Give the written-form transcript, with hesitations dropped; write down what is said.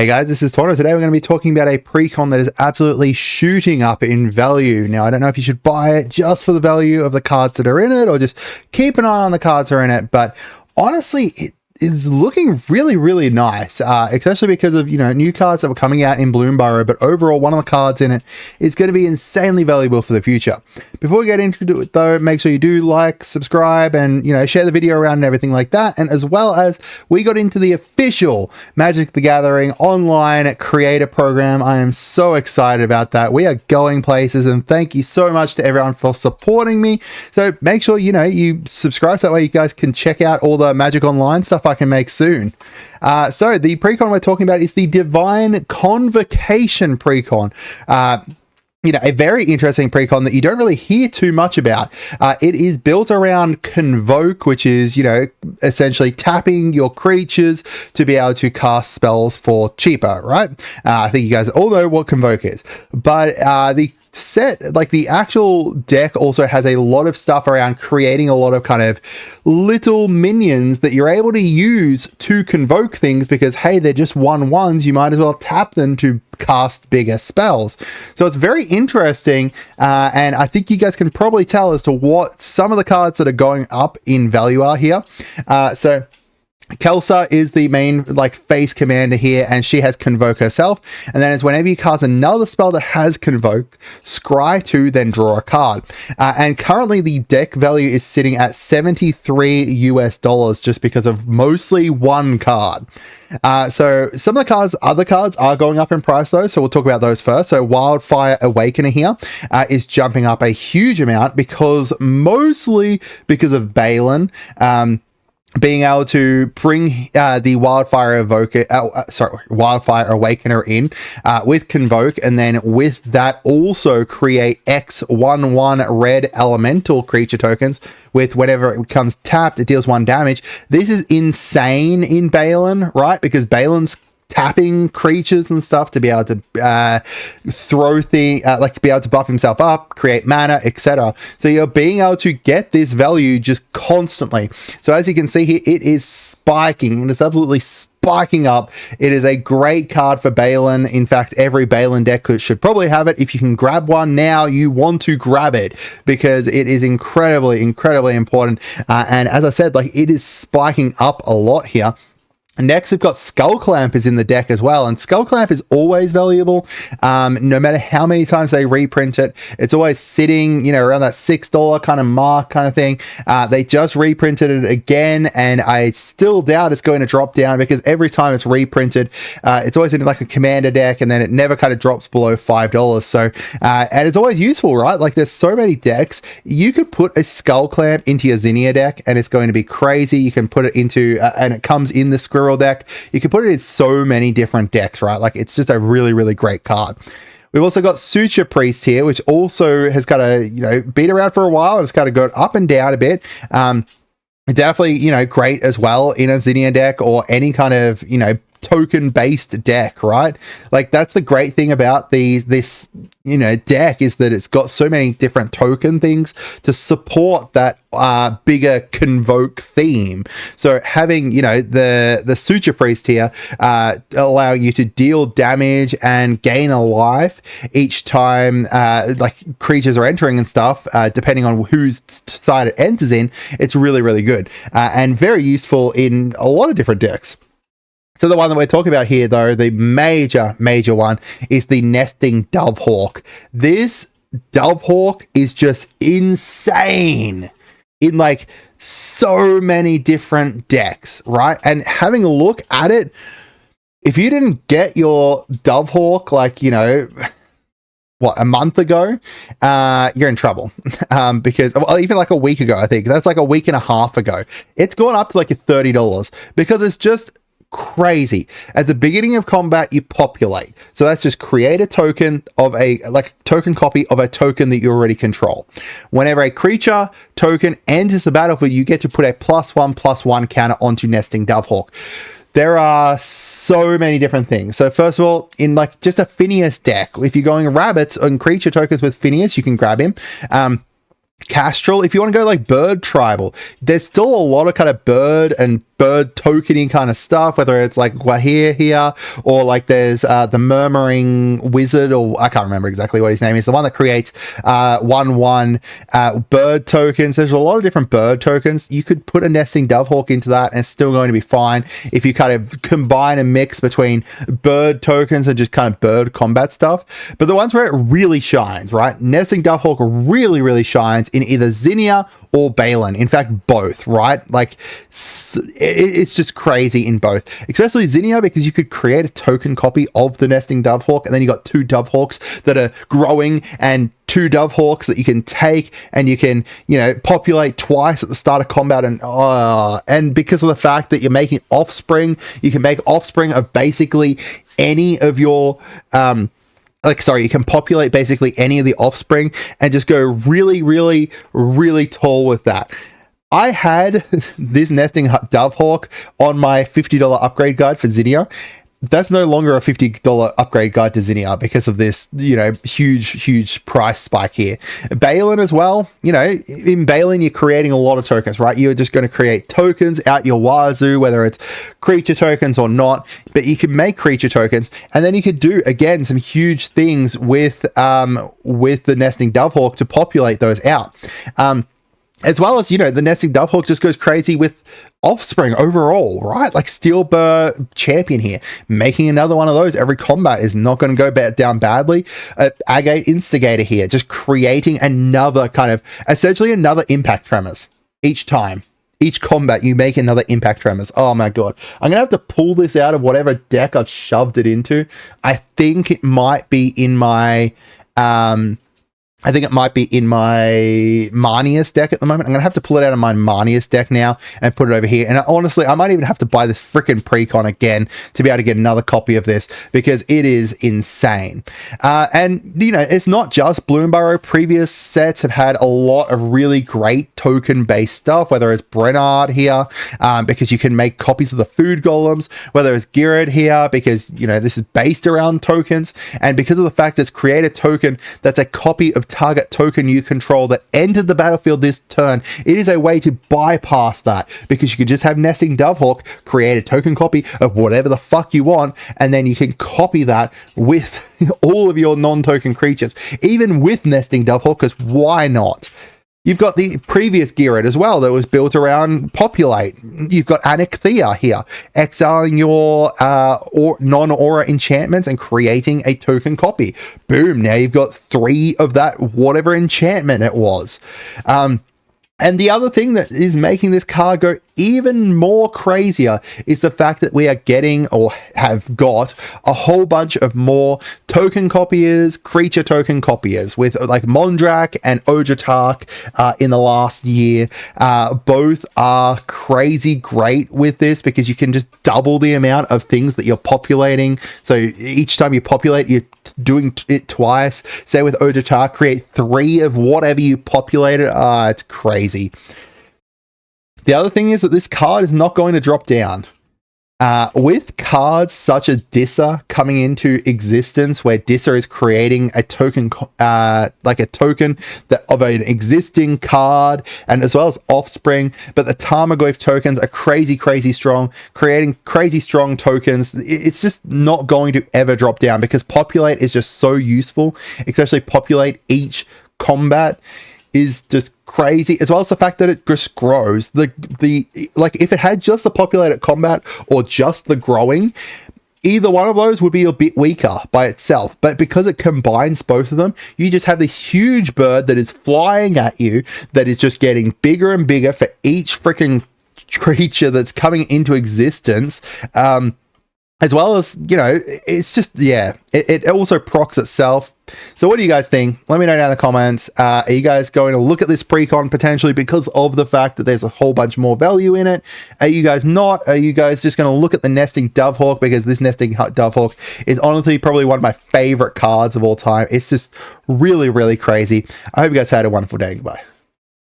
Hey guys, this is Tauna. Today we're going to be talking about a Precon that is absolutely shooting up in value. Now, I don't know if you should buy it just for the value of the cards that are in it or just keep an eye on the cards that are in it, but honestly, it is looking really, really nice, especially because of, new cards that were coming out in Bloomburrow, but overall, one of the cards in it is going to be insanely valuable for the future. Before we get into it though, make sure you do like, subscribe, and, share the video around and everything like that. And as well as we got into the official Magic the Gathering online creator program. I am so excited about that. We are going places, and thank you so much to everyone for supporting me. So make sure, you subscribe so that way you guys can check out all the Magic Online stuff I can make soon. So the Precon we're talking about is the Divine Convocation Precon. A very interesting Precon that you don't really hear too much about. It is built around Convoke, which is, essentially tapping your creatures to be able to cast spells for cheaper, right? I think you guys all know what Convoke is. But the set, like the actual deck, also has a lot of stuff around creating a lot of kind of little minions that you're able to use to convoke things because, hey, they're just 1/1s. You might as well tap them to cast bigger spells. So it's very interesting, and I think you guys can probably tell as to what some of the cards that are going up in value are here. So Kelsa is the main face commander here, and she has Convoke herself. And then it's whenever you cast another spell that has Convoke, scry 2, then draw a card. And currently the deck value is sitting at $73 US just because of mostly one card. So some of the other cards are going up in price though, so we'll talk about those first. So Wildfire Awakener here is jumping up a huge amount mostly because of Balin. Being able to bring the Wildfire Awakener in with Convoke, and then with that also create X 1/1 red elemental creature tokens with whenever it becomes tapped, it deals 1 damage. This is insane in Balin, right? Because Balin's tapping creatures and stuff to be able to throw things, to be able to buff himself up, create mana, etc. So you're being able to get this value just constantly. So as you can see here, it is spiking, and it's absolutely spiking up. It is a great card for Balin. In fact, every Balin deck should probably have it. If you can grab one now, you want to grab it because it is incredibly, incredibly important. And as I said, it is spiking up a lot here. Next, we've got Skull Clamp is in the deck as well, and Skull Clamp is always valuable. No matter how many times they reprint it, it's always sitting, around that $6 kind of mark kind of thing. They just reprinted it again, and I still doubt it's going to drop down because every time it's reprinted, it's always in a commander deck, and then it never kind of drops below $5. So, and it's always useful, right? There's so many decks. You could put a Skull Clamp into your Zinnia deck, and it's going to be crazy. You can put it into, and it comes in the Squirrel deck. You can put it in so many different decks, right? It's just a really, really great card. We've also got Suture Priest here, which also has kind of, been around for a while, and it's kind of gone up and down a bit. Definitely, great as well in a Zinnia deck or any kind of, token based deck, right? That's the great thing about this deck, is that it's got so many different token things to support that bigger Convoke theme. So having the Suture Priest here allowing you to deal damage and gain a life each time creatures are entering and stuff, depending on whose side it enters in, it's really, really good and very useful in a lot of different decks. So the one that we're talking about here, though, the major one, is the Nesting Dovehawk. This Dovehawk is just insane in so many different decks, right? And having a look at it, if you didn't get your Dovehawk a month ago, you're in trouble. Because even a week ago, I think that's a week and a half ago, it's gone up to $30 because it's just crazy. At the beginning of combat, you populate. So that's just create a token of a token copy of a token that you already control. Whenever a creature token enters the battlefield, you get to put a +1/+1 counter onto Nesting Dovehawk. There are so many different things. So first of all, in just a Phineas deck, if you're going rabbits on creature tokens with Phineas, you can grab him. Castrol, if you want to go bird tribal, there's still a lot of kind of bird and bird tokeny kind of stuff, whether it's like Gwahir here, or like there's the Murmuring Wizard, or I can't remember exactly what his name is, the one that creates 1/1 bird tokens. There's a lot of different bird tokens. You could put a Nesting Dovehawk into that and it's still going to be fine if you kind of combine a mix between bird tokens and just kind of bird combat stuff. But the ones where it really shines, right? Nesting Dovehawk really shines in either Zinnia or Balin. In fact, both, right? Like, it's just crazy in both, especially Zinnia, because you could create a token copy of the Nesting Dovehawk, and then you got 2 Dovehawks that are growing and 2 Dovehawks that you can take, and you can, you know, populate twice at the start of combat. And because of the fact that you're making offspring, you can make offspring of basically any of your you can populate basically any of the offspring and just go really tall with that. I had this Nesting Dovehawk on my $50 upgrade guide for Zinnia. That's no longer a $50 upgrade guide to Zinnia because of this, you know, huge price spike here. Balin as well, you know, in Balin, you're creating a lot of tokens, right? You're just going to create tokens out your wazoo, whether it's creature tokens or not, but you can make creature tokens, and then you could do, again, some huge things with the Nesting Dovehawk to populate those out. As well as, you know, the Nesting Dovehawk just goes crazy with offspring overall, right? Like Steelbur Champion here, making another one of those every combat is not going to go down badly. Agate Instigator here, just creating another kind of, essentially another Impact Tremors each time. Each combat, you make another Impact Tremors. Oh my god. I'm going to have to pull this out of whatever deck I've shoved it into. I think it might be in my... Marnius deck at the moment. I'm going to have to pull it out of my Marnius deck now and put it over here. And honestly, I might even have to buy this freaking Precon again to be able to get another copy of this, because it is insane. And, you know, it's not just Bloomburrow. Previous sets have had a lot of really great token-based stuff, whether it's Brennard here, because you can make copies of the food golems, whether it's Girard here, because, you know, this is based around tokens, and because of the fact that it's create a token that's a copy of target token you control that entered the battlefield this turn, it is a way to bypass that, because you could just have Nesting Dovehawk create a token copy of whatever the fuck you want, and then you can copy that with all of your non-token creatures, even with Nesting Dovehawk, because why not? You've got the previous Girard as well that was built around Populate. You've got Anakthea here, exiling your non-aura enchantments and creating a token copy. Boom, now you've got 3 of that whatever enchantment it was. And the other thing that is making this card go even more crazier is the fact that we are getting, or have got, a whole bunch of more token copiers, creature token copiers, with like Mondrak and Ojatark in the last year. Both are crazy great with this, because you can just double the amount of things that you're populating. So each time you populate, you're doing it twice. Say with Ojatark, create 3 of whatever you populated. It's crazy. The other thing is that this card is not going to drop down. With cards such as Dissa coming into existence, where Dissa is creating a token, like a token that of an existing card, and as well as offspring, but the Tarmogoyf tokens are crazy strong, creating crazy strong tokens. It's just not going to ever drop down, because Populate is just so useful, especially Populate each combat is just crazy, as well as the fact that it just grows. Like, if it had just the Populated combat or just the growing, either one of those would be a bit weaker by itself, but because it combines both of them, you just have this huge bird that is flying at you, that is just getting bigger and bigger for each freaking creature that's coming into existence. As well as, you know, it's just, yeah, it also procs itself. So what do you guys think? Let me know down in the comments. Are you guys going to look at this Precon potentially because of the fact that there's a whole bunch more value in it? Are you guys not? Are you guys just going to look at the Nesting Dovehawk, because this Nesting Dovehawk is honestly probably one of my favorite cards of all time. It's just really crazy. I hope you guys had a wonderful day. Goodbye.